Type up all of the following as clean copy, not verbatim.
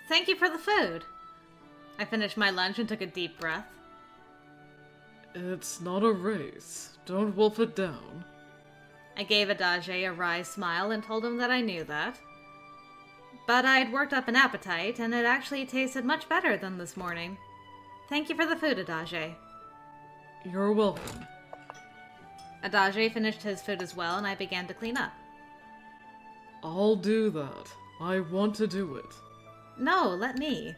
Thank you for the food. I finished my lunch and took a deep breath. It's not a race. Don't wolf it down. I gave ADAGE a wry smile and told him that I knew that. But I'd worked up an appetite, and it actually tasted much better than this morning. Thank you for the food, ADAGE. You're welcome. ADAGE finished his food as well, and I began to clean up. I'll do that. I want to do it. No, let me.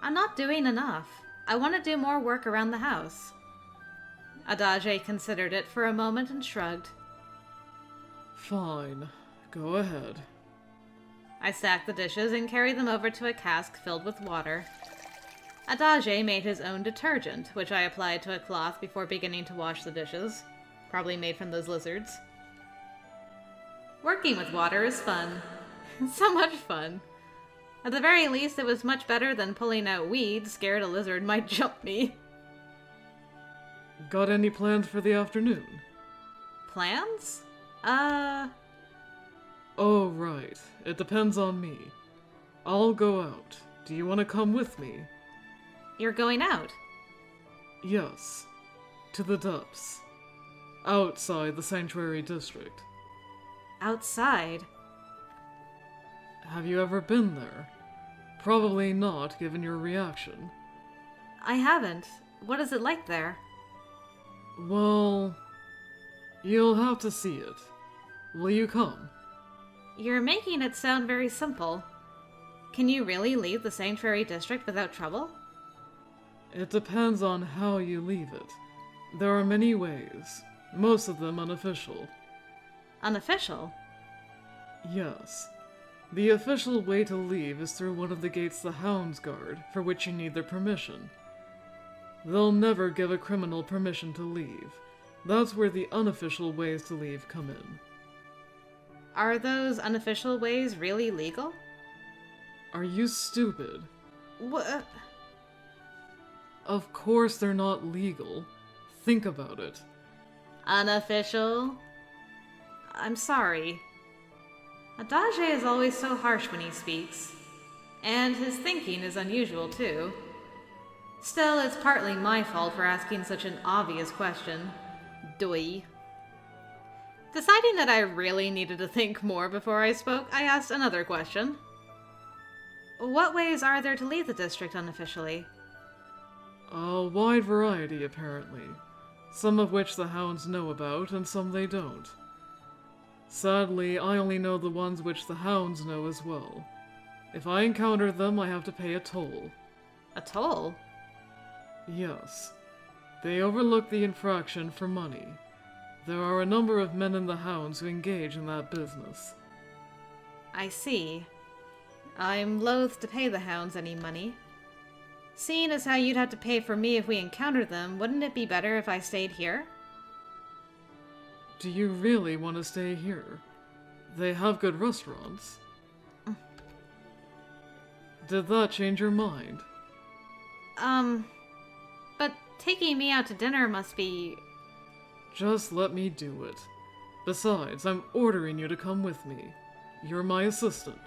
I'm not doing enough. I want to do more work around the house. ADAGE considered it for a moment and shrugged. Fine. Go ahead. I stacked the dishes and carried them over to a cask filled with water. ADAGE made his own detergent, which I applied to a cloth before beginning to wash the dishes. Probably made from those lizards. Working with water is fun. So much fun. At the very least, it was much better than pulling out weeds, scared a lizard might jump me. Got any plans for the afternoon? Plans? Oh, right. It depends on me. I'll go out. Do you want to come with me? You're going out? Yes. To the depths. Outside the Sanctuary District. Outside? Have you ever been there? Probably not, given your reaction. I haven't. What is it like there? Well, you'll have to see it. Will you come? You're making it sound very simple. Can you really leave the Sanctuary District without trouble? It depends on how you leave it. There are many ways, most of them unofficial. Unofficial? Yes. The official way to leave is through one of the gates the hounds guard, for which you need their permission. They'll never give a criminal permission to leave. That's where the unofficial ways to leave come in. Are those unofficial ways really legal? Are you stupid? What? Of course they're not legal. Think about it. Unofficial? I'm sorry. ADAGE is always so harsh when he speaks. And his thinking is unusual, too. Still, it's partly my fault for asking such an obvious question. Doi. Deciding that I really needed to think more before I spoke, I asked another question. What ways are there to leave the district unofficially? A wide variety, apparently. Some of which the hounds know about, and some they don't. Sadly, I only know the ones which the hounds know as well. If I encounter them, I have to pay a toll. A toll? Yes. They overlook the infraction for money. There are a number of men in the hounds who engage in that business. I see. I'm loath to pay the hounds any money. Seeing as how you'd have to pay for me if we encountered them, wouldn't it be better if I stayed here? Do you really want to stay here? They have good restaurants. Did that change your mind? But taking me out to dinner must be... Just let me do it. Besides, I'm ordering you to come with me. You're my assistant.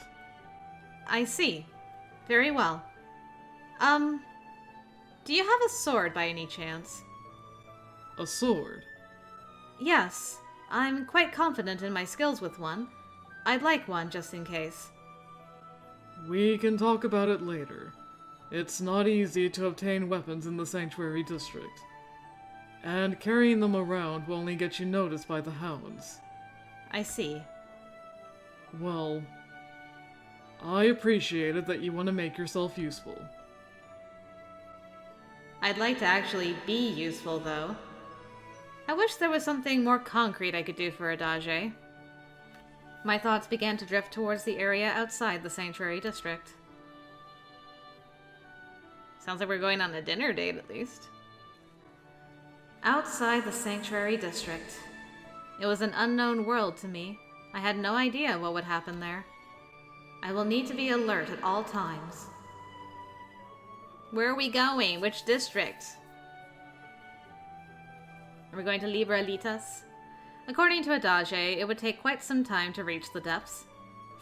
I see. Very well. Do you have a sword by any chance? A sword? Yes. I'm quite confident in my skills with one. I'd like one just in case. We can talk about it later. It's not easy to obtain weapons in the Sanctuary District. And carrying them around will only get you noticed by the hounds. I see. Well, I appreciate it that you want to make yourself useful. I'd like to actually be useful, though. I wish there was something more concrete I could do for ADAGE. My thoughts began to drift towards the area outside the Sanctuary District. Sounds like we're going on a dinner date, at least. Outside the Sanctuary District. It was an unknown world to me. I had no idea what would happen there. I will need to be alert at all times. Where are we going? Which district? Are we going to Libra Elitis? According to ADAGE, it would take quite some time to reach the depths.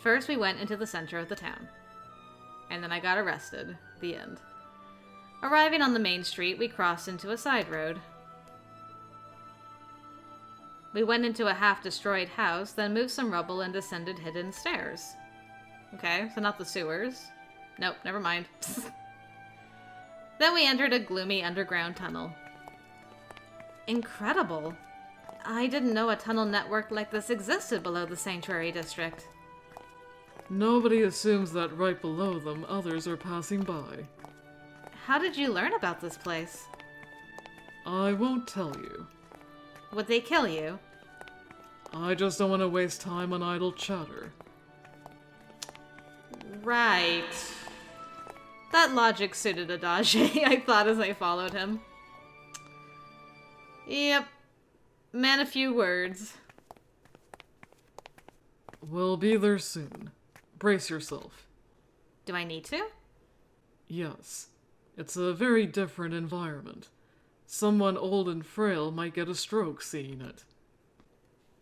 First, we went into the center of the town. and then I got arrested. The end. Arriving on the main street, we crossed into a side road. We went into a half-destroyed house, then moved some rubble and descended hidden stairs. Okay, so not the sewers. Nope, never mind. Then we entered a gloomy underground tunnel. Incredible. I didn't know a tunnel network like this existed below the Sanctuary District. Nobody assumes that right below them others are passing by. How did you learn about this place? I won't tell you. Would they kill you? I just don't want to waste time on idle chatter. Right. That logic suited ADAGE, I thought as I followed him. Yep. Man, a few words. We'll be there soon. Brace yourself. Do I need to? Yes. It's a very different environment. Someone old and frail might get a stroke seeing it.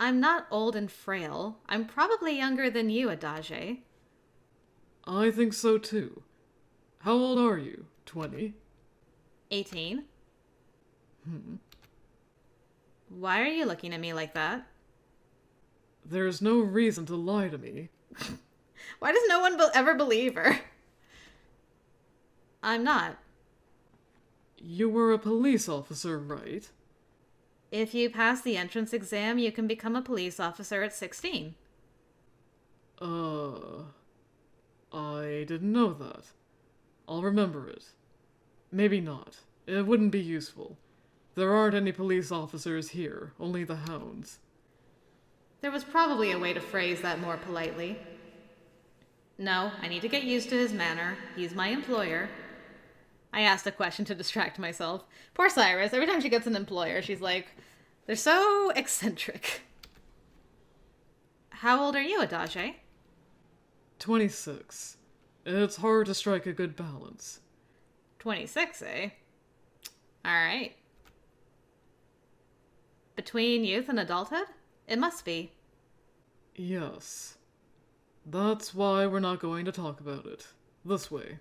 I'm not old and frail. I'm probably younger than you, ADAGE. I think so too. How old are you? 20? 18. Why are you looking at me like that? There's no reason to lie to me. Why does no one ever believe her? I'm not. You were a police officer, right? If you pass the entrance exam, you can become a police officer at 16. I didn't know that. I'll remember it. Maybe not. It wouldn't be useful. There aren't any police officers here, only the hounds. There was probably a way to phrase that more politely. No, I need to get used to his manner. He's my employer. I asked a question to distract myself. Poor Cyrus, every time she gets an employer, she's like, they're so eccentric. How old are you, ADAGE? 26. It's hard to strike a good balance. 26, eh? Alright. Between youth and adulthood? It must be. Yes. That's why we're not going to talk about it. This way.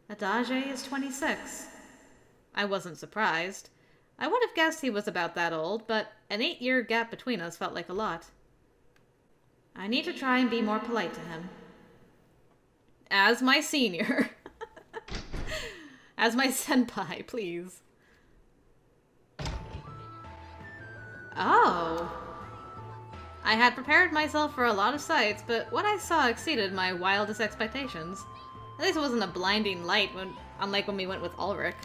ADAGE is 26. I wasn't surprised. I would have guessed he was about that old, but an 8-year gap between us felt like a lot. I need to try and be more polite to him. As my senior. As my senpai, please. Oh. I had prepared myself for a lot of sights, but what I saw exceeded my wildest expectations. At least it wasn't a blinding light, unlike when we went with Ulrich.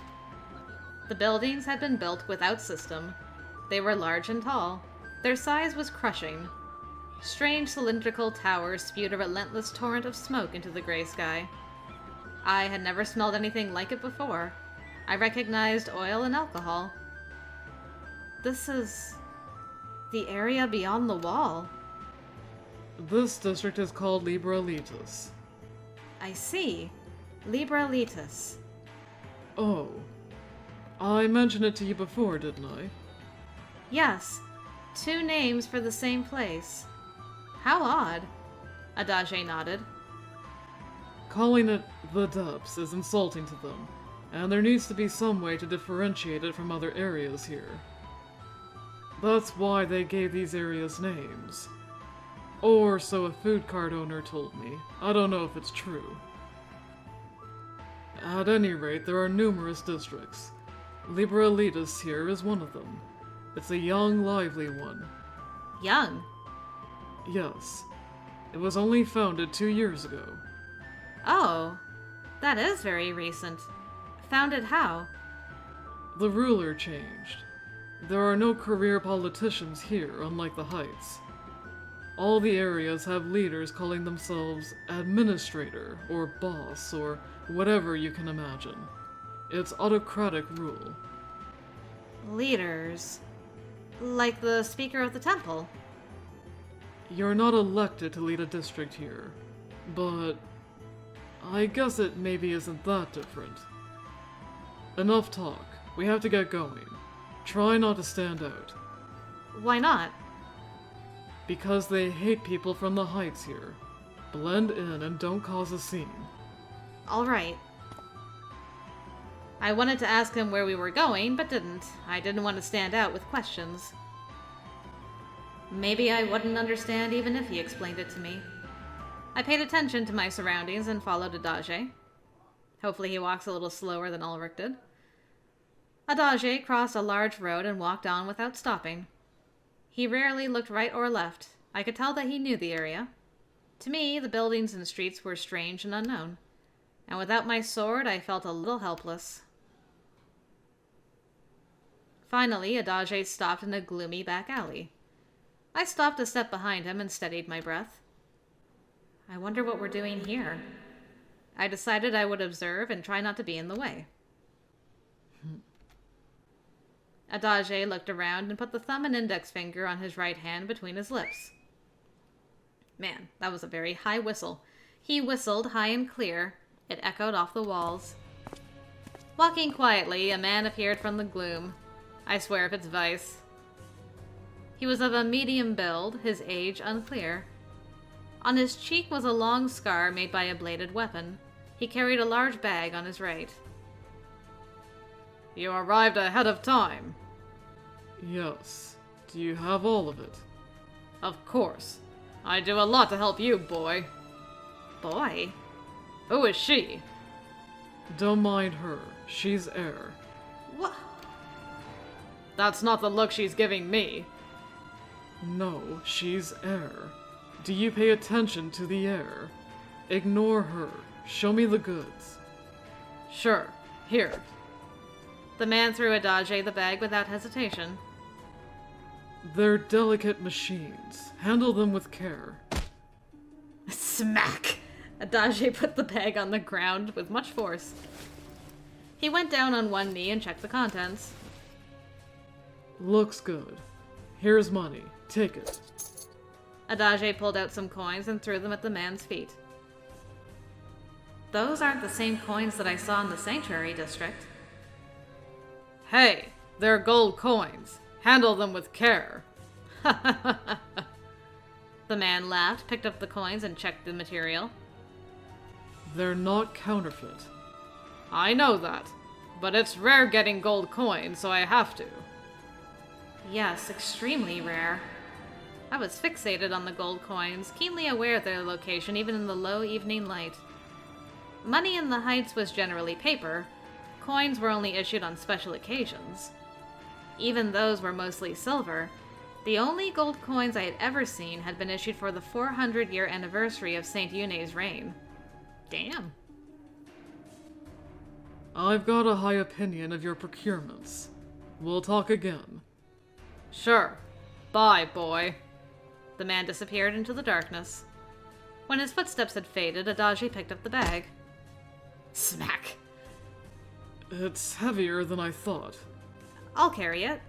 The buildings had been built without system. They were large and tall. Their size was crushing. Strange cylindrical towers spewed a relentless torrent of smoke into the gray sky. I had never smelled anything like it before. I recognized oil and alcohol. This is the area beyond the wall. This district is called Libra Elitis. I see. Libra Elitis. Oh. I mentioned it to you before, didn't I? Yes. 2 names for the same place. How odd. ADAGE nodded. Calling it the depths is insulting to them, and there needs to be some way to differentiate it from other areas here. That's why they gave these areas names. Or so a food cart owner told me. I don't know if it's true. At any rate, there are numerous districts. Libra Elitis here is one of them. It's a young, lively one. Young? Yes. It was only founded 2 years ago. Oh. That is very recent. Founded how? The ruler changed. There are no career politicians here, unlike the Heights. All the areas have leaders calling themselves administrator, or boss, or whatever you can imagine. It's autocratic rule. Leaders. Like the Speaker of the Temple. You're not elected to lead a district here, but I guess it maybe isn't that different. Enough talk. We have to get going. Try not to stand out. Why not? Because they hate people from the Heights here. Blend in and don't cause a scene. Alright. I wanted to ask him where we were going, but didn't. I didn't want to stand out with questions. Maybe I wouldn't understand even if he explained it to me. I paid attention to my surroundings and followed ADAGE. Hopefully he walks a little slower than Ulrich did. ADAGE crossed a large road and walked on without stopping. He rarely looked right or left. I could tell that he knew the area. To me, the buildings and streets were strange and unknown. And without my sword, I felt a little helpless. Finally, ADAGE stopped in a gloomy back alley. I stopped a step behind him and steadied my breath. I wonder what we're doing here. I decided I would observe and try not to be in the way. ADAGE looked around and put the thumb and index finger on his right hand between his lips. Man, that was a very high whistle. He whistled high and clear. It echoed off the walls. Walking quietly, a man appeared from the gloom. I swear if it's Vice. He was of a medium build, his age unclear. On his cheek was a long scar made by a bladed weapon. He carried a large bag on his right. You arrived ahead of time. Yes. Do you have all of it? Of course. I do a lot to help you, boy. Boy? Who is she? Don't mind her. She's air. What? That's not the look she's giving me. No, she's air. Do you pay attention to the air? Ignore her. Show me the goods. Sure. Here. The man threw ADAGE the bag without hesitation. They're delicate machines. Handle them with care. Smack! ADAGE put the bag on the ground with much force. He went down on one knee and checked the contents. Looks good. Here's money. Take it. ADAGE pulled out some coins and threw them at the man's feet. Those aren't the same coins that I saw in the Sanctuary District. Hey, they're gold coins. Handle them with care. The man laughed, picked up the coins, and checked the material. They're not counterfeit. I know that, but it's rare getting gold coins, so I have to. Yes, extremely rare. I was fixated on the gold coins, keenly aware of their location even in the low evening light. Money in the Heights was generally paper. Coins were only issued on special occasions. Even those were mostly silver. The only gold coins I had ever seen had been issued for the 400-year anniversary of Saint Eune's reign. Damn. I've got a high opinion of your procurements. We'll talk again. Sure. Bye, boy. The man disappeared into the darkness. When his footsteps had faded, ADAGE picked up the bag. Smack! It's heavier than I thought. I'll carry it.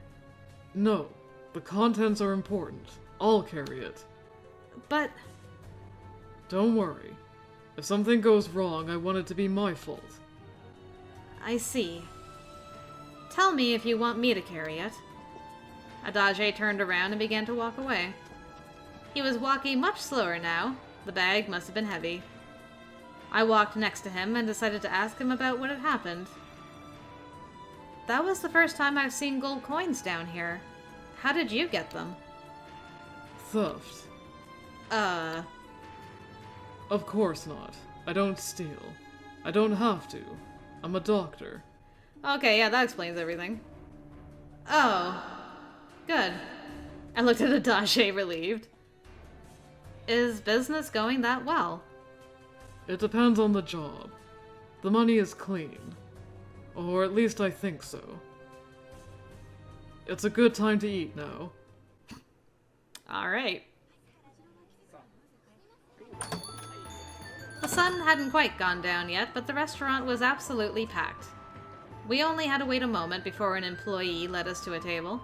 No, the contents are important. I'll carry it. But... Don't worry. If something goes wrong, I want it to be my fault. I see. Tell me if you want me to carry it. ADAGE turned around and began to walk away. He was walking much slower now. The bag must have been heavy. I walked next to him and decided to ask him about what had happened. That was the first time I've seen gold coins down here. How did you get them? Theft. Of course not. I don't steal. I don't have to. I'm a doctor. Okay, yeah, that explains everything. Oh. Good. I looked at ADAGE, relieved. Is business going that well? It depends on the job. The money is clean. Or at least I think so. It's a good time to eat now. Alright. The sun hadn't quite gone down yet, but the restaurant was absolutely packed. We only had to wait a moment before an employee led us to a table.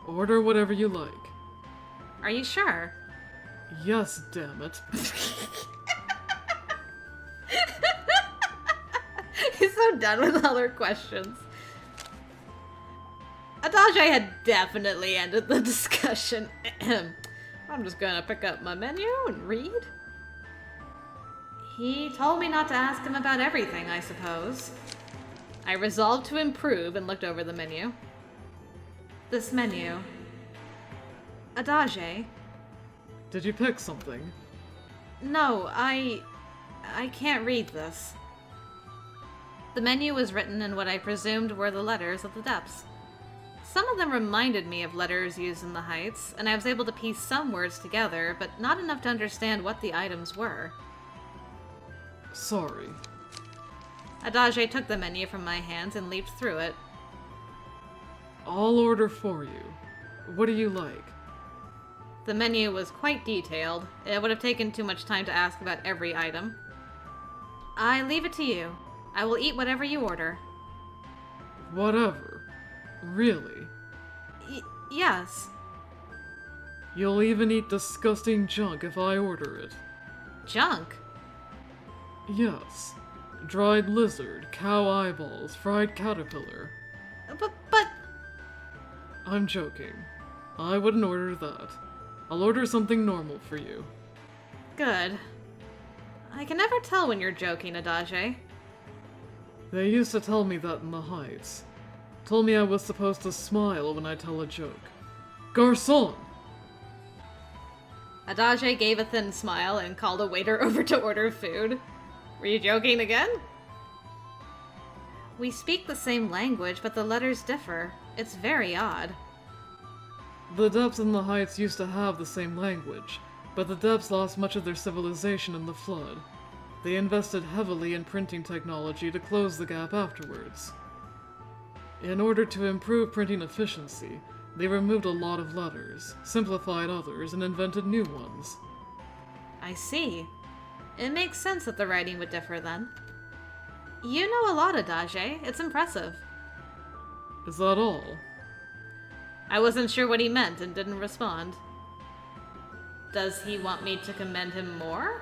Order whatever you like. Are you sure? Yes, damn it. He's so done with all her questions. ADAGE had definitely ended the discussion. I'm just gonna pick up my menu and read. He told me not to ask him about everything, I suppose. I resolved to improve and looked over the menu. This menu. Adage. Did you pick something? No, I can't read this. The menu was written in what I presumed were the letters of the depths. Some of them reminded me of letters used in the Heights, and I was able to piece some words together, but not enough to understand what the items were. Sorry. Adage took the menu from my hands and leaped through it. I'll order for you. What do you like? The menu was quite detailed. It would have taken too much time to ask about every item. I leave it to you. I will eat whatever you order. Whatever. Really? Yes. You'll even eat disgusting junk if I order it. Junk? Yes. Dried lizard, cow eyeballs, fried caterpillar. But... I'm joking. I wouldn't order that. I'll order something normal for you. Good. I can never tell when you're joking, Adage. They used to tell me that in the Heights. Told me I was supposed to smile when I tell a joke. Garçon! Adage gave a thin smile and called a waiter over to order food. Were you joking again? We speak the same language, but the letters differ. It's very odd. The Depths and the Heights used to have the same language, but the Depths lost much of their civilization in the Flood. They invested heavily in printing technology to close the gap afterwards. In order to improve printing efficiency, they removed a lot of letters, simplified others, and invented new ones. I see. It makes sense that the writing would differ then. You know a lot, Adage. It's impressive. Is that all? I wasn't sure what he meant and didn't respond. Does he want me to commend him more?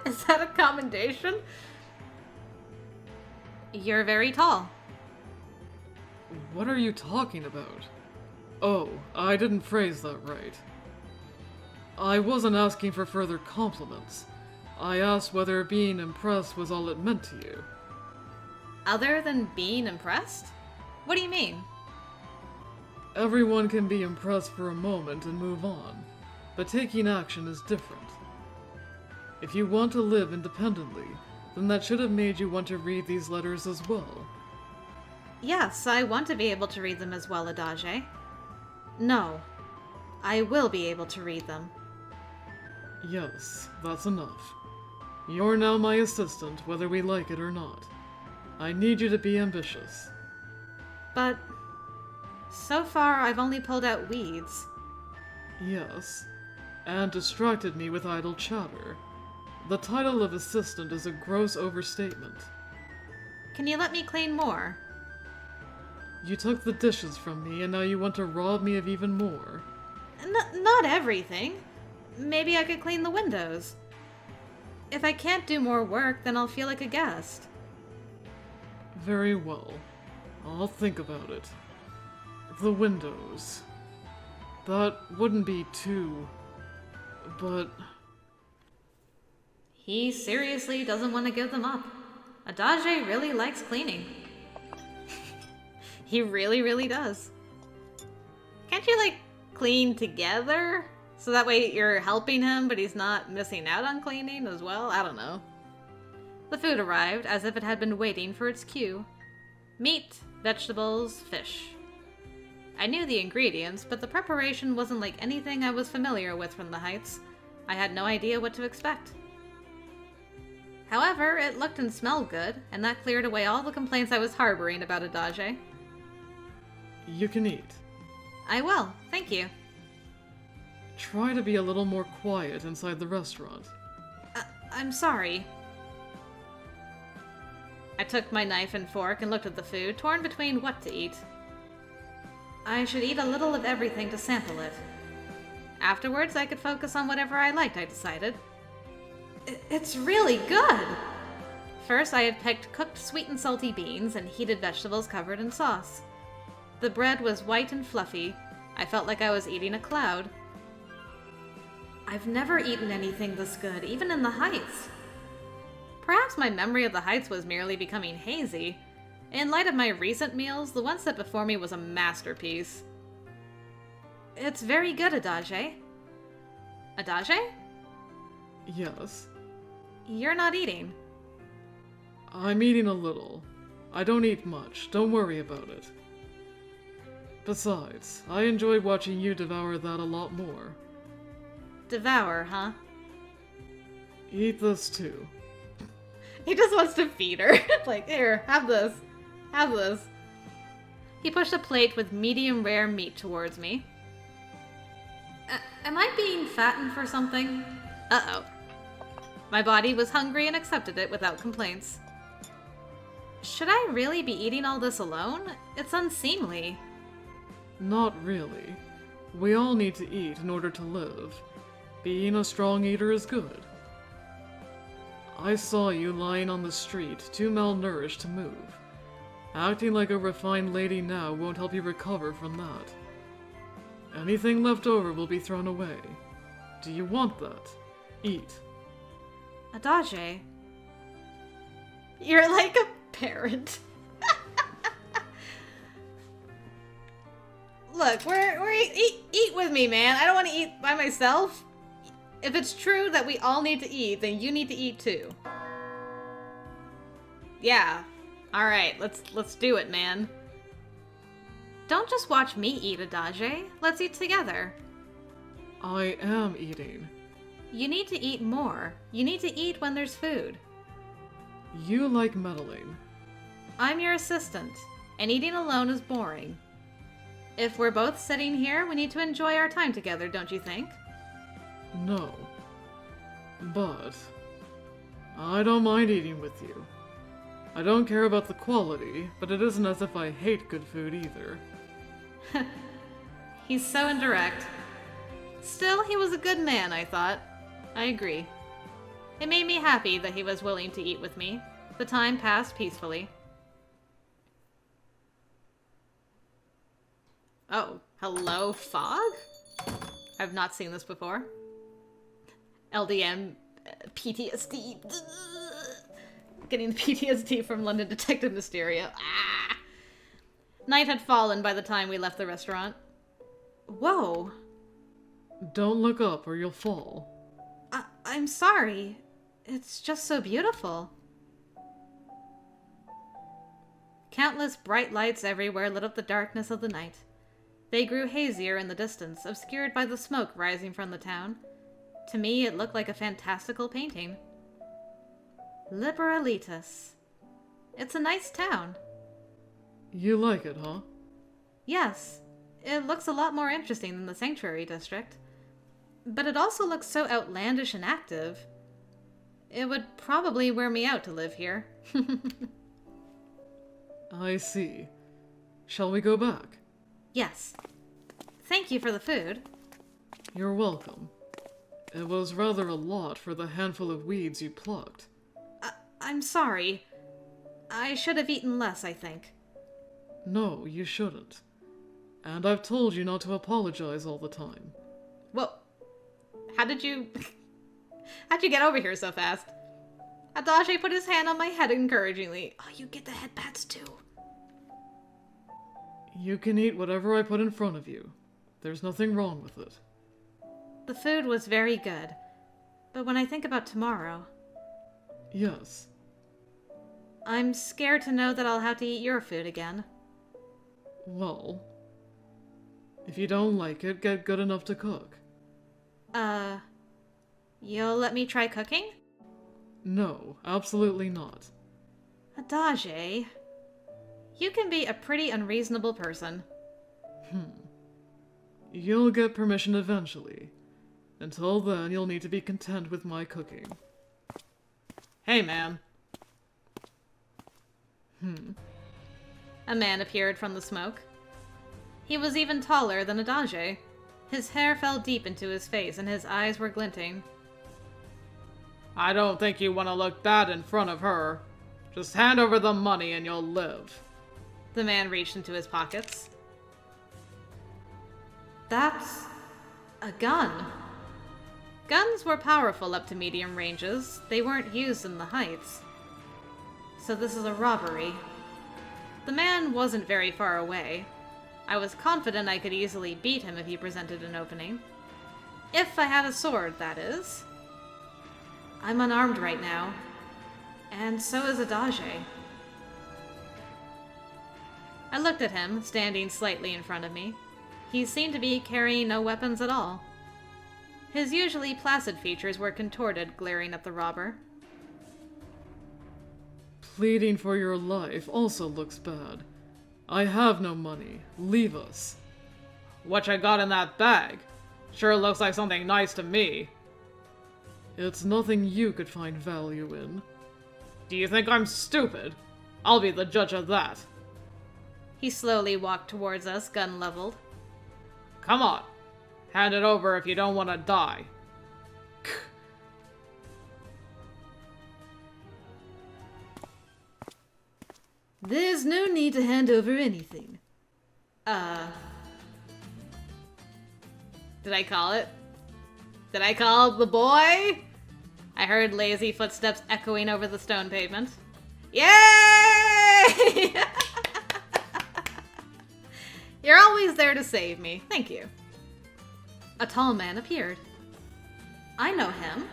Is that a commendation? You're very tall. What are you talking about? Oh, I didn't phrase that right. I wasn't asking for further compliments. I asked whether being impressed was all it meant to you. Other than being impressed? What do you mean? Everyone can be impressed for a moment and move on, but taking action is different. If you want to live independently, then that should have made you want to read these letters as well. Yes, I want to be able to read them as well, Adage. No, I will be able to read them. Yes, that's enough. You're now my assistant, whether we like it or not. I need you to be ambitious. But so far I've only pulled out weeds. Yes, and distracted me with idle chatter. The title of assistant is a gross overstatement. Can you let me clean more? You took the dishes from me, and now you want to rob me of even more. Not everything. Maybe I could clean the windows. If I can't do more work, then I'll feel like a guest. Very well. I'll think about it. The windows. That wouldn't be too... but... He seriously doesn't want to give them up. Adage really likes cleaning. He really, really does. Can't you, like, clean together? So that way you're helping him, but he's not missing out on cleaning as well? I don't know. The food arrived as if it had been waiting for its cue. Meat, vegetables, fish. I knew the ingredients, but the preparation wasn't like anything I was familiar with from the Heights. I had no idea what to expect. However, it looked and smelled good, and that cleared away all the complaints I was harboring about Adage. You can eat. I will, thank you. Try to be a little more quiet inside the restaurant. I'm sorry. I took my knife and fork and looked at the food, torn between what to eat. I should eat a little of everything to sample it. Afterwards, I could focus on whatever I liked, I decided. It's really good! First, I had picked cooked sweet and salty beans and heated vegetables covered in sauce. The bread was white and fluffy. I felt like I was eating a cloud. I've never eaten anything this good, even in the Heights. Perhaps my memory of the Heights was merely becoming hazy. In light of my recent meals, the one set before me was a masterpiece. It's very good, ADAGE. ADAGE? Yes. You're not eating. I'm eating a little. I don't eat much, don't worry about it. Besides, I enjoyed watching you devour that a lot more. Devour, huh? Eat this too. He just wants to feed her. Like, here, have this. Have this. He pushed a plate with medium rare meat towards me. Am I being fattened for something? Uh-oh. My body was hungry and accepted it without complaints. Should I really be eating all this alone? It's unseemly. Not really. We all need to eat in order to live. Being a strong eater is good. I saw you lying on the street, too malnourished to move. Acting like a refined lady now won't help you recover from that. Anything left over will be thrown away. Do you want that? Eat. ADAGE. You're like a parent. Look, eat with me, man. I don't want to eat by myself. If it's true that we all need to eat, then you need to eat too. Yeah. All right, let's do it, man. Don't just watch me eat, ADAGE. Let's eat together. I am eating. You need to eat more. You need to eat when there's food. You like meddling. I'm your assistant, and eating alone is boring. If we're both sitting here, we need to enjoy our time together, don't you think? No. But I don't mind eating with you. I don't care about the quality, but it isn't as if I hate good food either. He's so indirect. Still, he was a good man, I thought. I agree. It made me happy that he was willing to eat with me. The time passed peacefully. Oh, hello, fog? I've not seen this before. LDM, PTSD. Getting the PTSD from London Detective Mysterio. Ah! Night had fallen by the time we left the restaurant. Whoa. Don't look up or you'll fall. I'm sorry. It's just so beautiful. Countless bright lights everywhere lit up the darkness of the night. They grew hazier in the distance, obscured by the smoke rising from the town. To me, it looked like a fantastical painting. Libra Elitis. It's a nice town. You like it, huh? Yes. It looks a lot more interesting than the Sanctuary District. But it also looks so outlandish and active. It would probably wear me out to live here. I see. Shall we go back? Yes. Thank you for the food. You're welcome. It was rather a lot for the handful of weeds you plucked. I'm sorry. I should have eaten less, I think. No, you shouldn't. And I've told you not to apologize all the time. Whoa. How'd you get over here so fast? ADAGE put his hand on my head encouragingly. Oh, you get the head pats too. You can eat whatever I put in front of you. There's nothing wrong with it. The food was very good. But when I think about tomorrow... Yes. I'm scared to know that I'll have to eat your food again. Well, if you don't like it, get good enough to cook. You'll let me try cooking? No, absolutely not. ADAGE, you can be a pretty unreasonable person. You'll get permission eventually. Until then, you'll need to be content with my cooking. Hey, man. A man appeared from the smoke. He was even taller than ADAGE. His hair fell deep into his face, and his eyes were glinting. I don't think you want to look bad in front of her. Just hand over the money and you'll live. The man reached into his pockets. That's a gun. Guns were powerful up to medium ranges. They weren't used in the heights. So this is a robbery. The man wasn't very far away. I was confident I could easily beat him if he presented an opening. If I had a sword, that is. I'm unarmed right now. And so is ADAGE. I looked at him, standing slightly in front of me. He seemed to be carrying no weapons at all. His usually placid features were contorted, glaring at the robber. Pleading for your life also looks bad. I have no money. Leave us. What you got in that bag? Sure looks like something nice to me. It's nothing you could find value in. Do you think I'm stupid? I'll be the judge of that. He slowly walked towards us, gun leveled. Come on. Hand it over if you don't want to die. There's no need to hand over anything. Did I call it? Did I call the boy? I heard lazy footsteps echoing over the stone pavement. Yay! You're always there to save me. Thank you. A tall man appeared. I know him.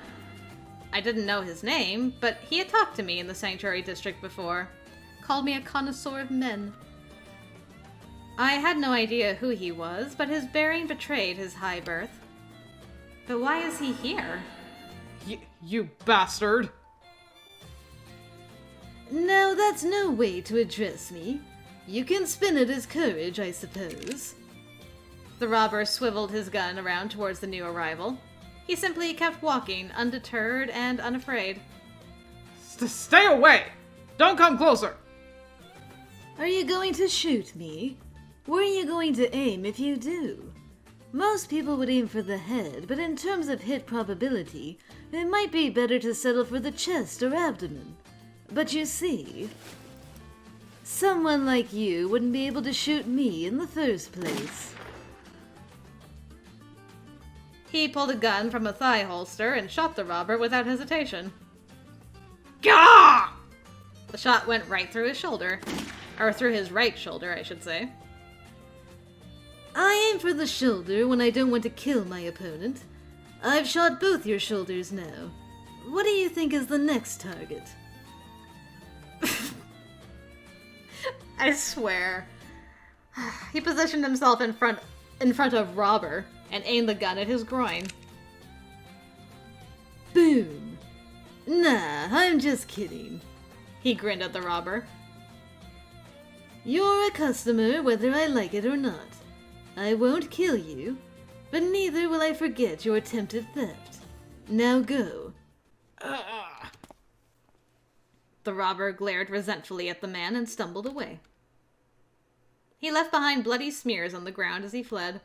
I didn't know his name, but he had talked to me in the Sanctuary District before. Called me a connoisseur of men. I had no idea who he was, but his bearing betrayed his high birth. But why is he here? You bastard! Now that's no way to address me. You can spin it as courage, I suppose. The robber swiveled his gun around towards the new arrival. He simply kept walking, undeterred and unafraid. Stay away! Don't come closer! Are you going to shoot me? Where are you going to aim if you do? Most people would aim for the head, but in terms of hit probability, it might be better to settle for the chest or abdomen. But you see, someone like you wouldn't be able to shoot me in the first place. He pulled a gun from a thigh holster and shot the robber without hesitation. Gah! The shot went right through his shoulder. Or through his right shoulder, I should say. I aim for the shoulder when I don't want to kill my opponent. I've shot both your shoulders now. What do you think is the next target? I swear. He positioned himself in front of Robber and aimed the gun at his groin. Boom. Nah, I'm just kidding. He grinned at the robber. You're a customer whether I like it or not. I won't kill you, but neither will I forget your attempted theft. Now go. The robber glared resentfully at the man and stumbled away. He left behind bloody smears on the ground as he fled.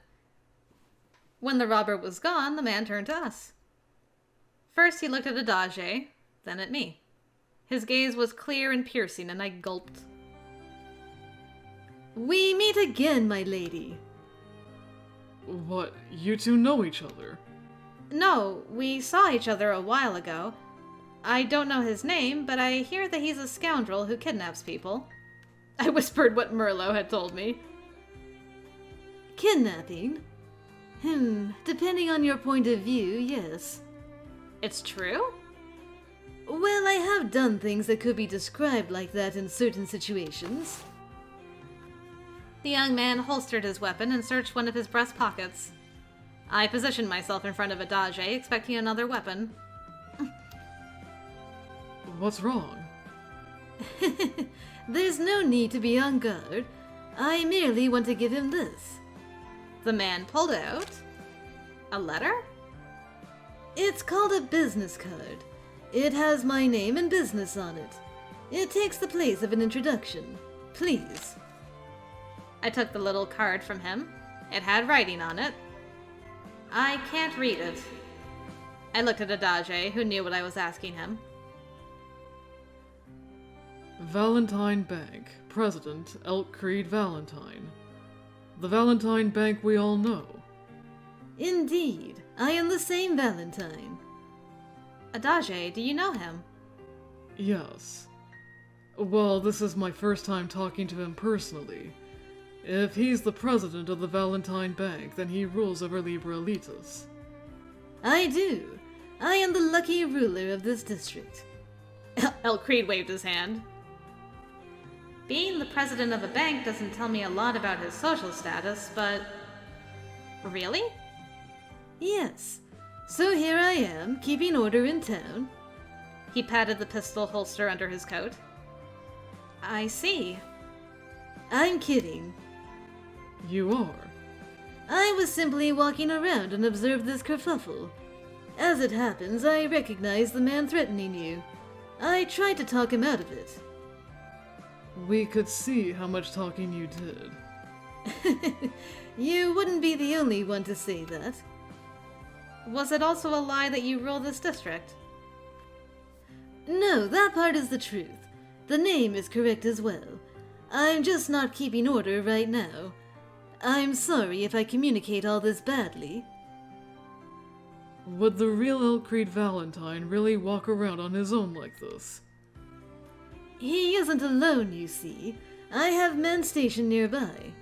When the robber was gone, the man turned to us. First he looked at ADAGE, then at me. His gaze was clear and piercing, and I gulped. We meet again, my lady. What, you two know each other? No, we saw each other a while ago. I don't know his name, but I hear that he's a scoundrel who kidnaps people. I whispered what Merlot had told me. Kidnapping? Depending on your point of view, yes. It's true? Well, I have done things that could be described like that in certain situations. The young man holstered his weapon and searched one of his breast pockets. I positioned myself in front of ADAGE, expecting another weapon. What's wrong? There's no need to be on guard. I merely want to give him this. The man pulled out a letter? It's called a business card. It has my name and business on it. It takes the place of an introduction. Please. I took the little card from him. It had writing on it. I can't read it. I looked at ADAGE, who knew what I was asking him. Valentine Bank, President Elk Creed Valentine. The Valentine Bank we all know. Indeed, I am the same Valentine. Adage, do you know him? Yes. Well, this is my first time talking to him personally. If he's the president of the Valentine Bank, then he rules over Libra Elitis. I do. I am the lucky ruler of this district. Elk Creed waved his hand. Being the president of a bank doesn't tell me a lot about his social status, but... Really? Yes. So here I am, keeping order in town. He patted the pistol holster under his coat. I see. I'm kidding. You are? I was simply walking around and observed this kerfuffle. As it happens, I recognized the man threatening you. I tried to talk him out of it. We could see how much talking you did. You wouldn't be the only one to say that. Was it also a lie that you rule this district? No, that part is the truth. The name is correct as well. I'm just not keeping order right now. I'm sorry if I communicate all this badly. Would the real Elk Creed Valentine really walk around on his own like this? He isn't alone, you see. I have men stationed nearby.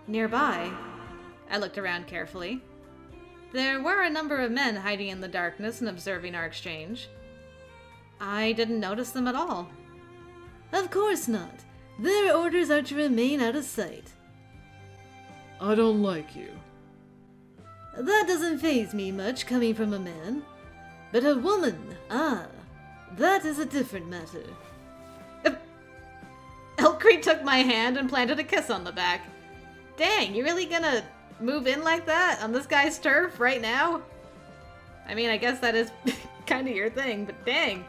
Nearby? I looked around carefully. There were a number of men hiding in the darkness and observing our exchange. I didn't notice them at all. Of course not. Their orders are to remain out of sight. I don't like you. That doesn't faze me much coming from a man. But a woman, that is a different matter. Elk Creed took my hand and planted a kiss on the back. Dang, you really gonna move in like that on this guy's turf right now? I mean, I guess that is kind of your thing, but dang.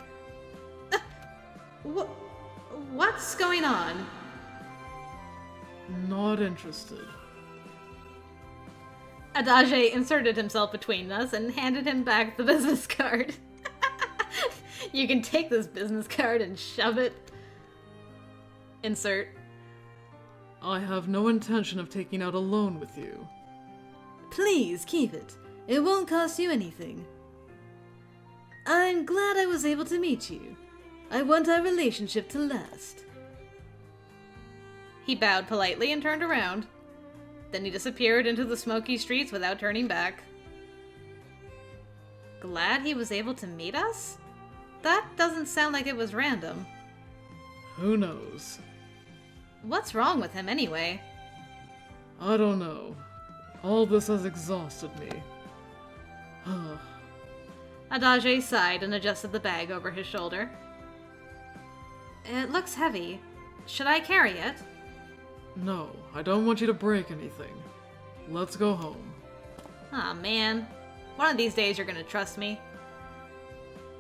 What's going on? Not interested. Adage inserted himself between us and handed him back the business card. You can take this business card and shove it. Insert. I have no intention of taking out a loan with you. Please keep it. It won't cost you anything. I'm glad I was able to meet you. I want our relationship to last. He bowed politely and turned around. Then he disappeared into the smoky streets without turning back. Glad he was able to meet us? That doesn't sound like it was random. Who knows? What's wrong with him anyway? I don't know. All this has exhausted me. Adage sighed and adjusted the bag over his shoulder. It looks heavy. Should I carry it? No, I don't want you to break anything. Let's go home. Aw, man. One of these days you're gonna trust me.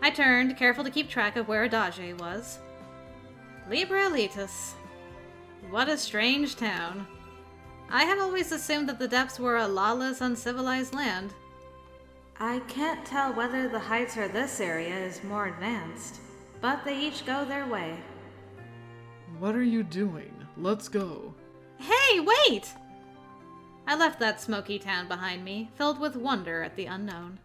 I turned, careful to keep track of where Adage was. Libra Elitis. What a strange town. I had always assumed that the depths were a lawless, uncivilized land. I can't tell whether the heights or this area is more advanced, but they each go their way. What are you doing? Let's go. Hey, wait! I left that smoky town behind me, filled with wonder at the unknown.